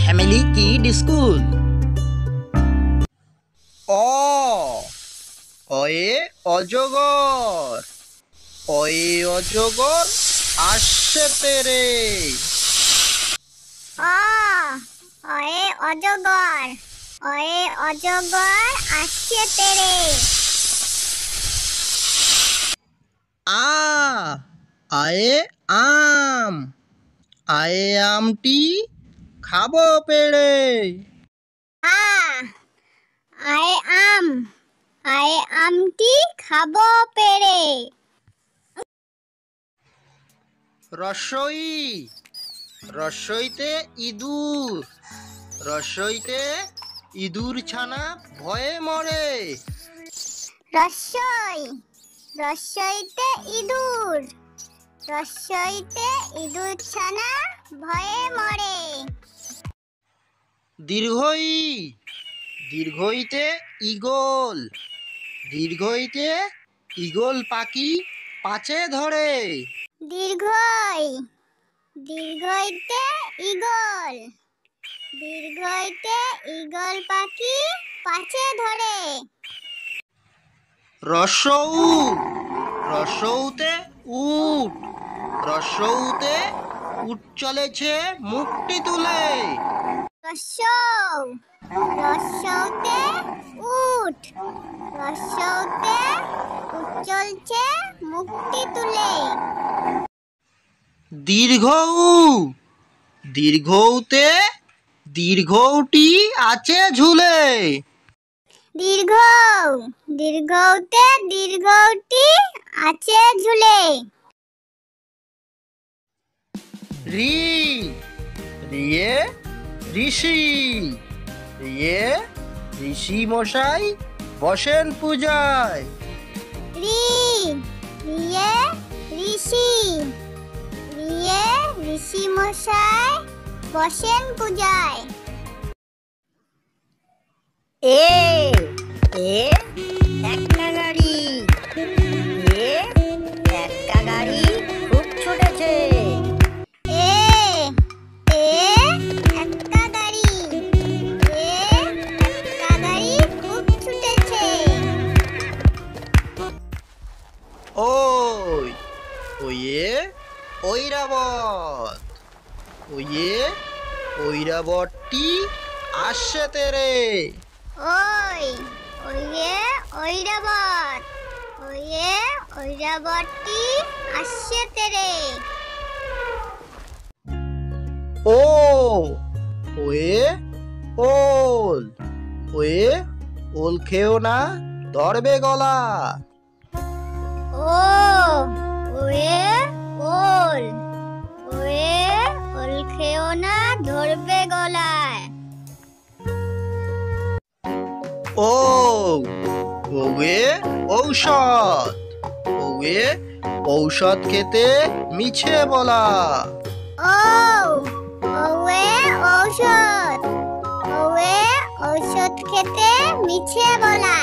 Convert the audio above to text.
Family kid school. অ অয়ে অজগর, অয়ে অজগর আসছে তেরে। অ অয়ে অজগর, অয়ে অজগর আসছে তেরে। আ আয়ে আম, আয়ে আমটি খাবো পেড়ে। আ আয়ে আম, আয়ে আমটি খাবো পেড়ে। রসই রসইতে ইঁদুর, রসইতে ইঁদুর ছানা ভয়ে মরে। রসই রসইতে ইঁদুর, রসইতে ইঁদুর ছানা ভয়ে মরে। দীর্ঘই দীর্ঘইতে ঈগল, দীর্ঘইতে ঈগল পাখি পাছে ধরে। দীর্ঘই দীর্ঘইতে ঈগল, দীর্ঘইতে ঈগল পাখি পাছে ধরে। রসৌ রসৌতে উট, রসৌতে উট চলেছে মুখটি তুলে। রসৌ রসৌতে উট, রসৌতে উট চলছে মুখটি তুলে। দীর্ঘৌ দীর্ঘৌতে দীর্ঘৌটি আছে ঝুলে। দীর্ঘৌ দীর্ঘৌতে দীর্ঘৌটি আছে ঝুলে। রি রিয়ে ঋষি, রিয়ে ঋষি মশাই বসেন পূজায়। রি রিয়ে ঋষি, রিয়ে ঋষি মশাই বসেন পূজায়। এ এ একটা গাড়ি, এ একটা গাড়ি খুব ছুটেছে। এ এ একটা গাড়ি, এ একটা গাড়ি খুব ছুটেছে। ওই ওয়ে ঐরাবত, ওয়ে ঐরাবতটি আসছে তেরে। ওই ওয়ে ঐরাবত, ওয়ে ঐরাবতটি আসছে তেরে। ও ওয়ে ওল, ওয়ে ওল খেও না ধরবে গলা। ও ওয়ে ওল, ওয়ে ওল খেও না ধরবে গলায়। ও ওয়ে ঔষধ, ওয়ে ঔষধ খেতে মিছে বলা। ও ওয়ে ঔষধ, ওয়ে ঔষধ খেতে মিছে বলা।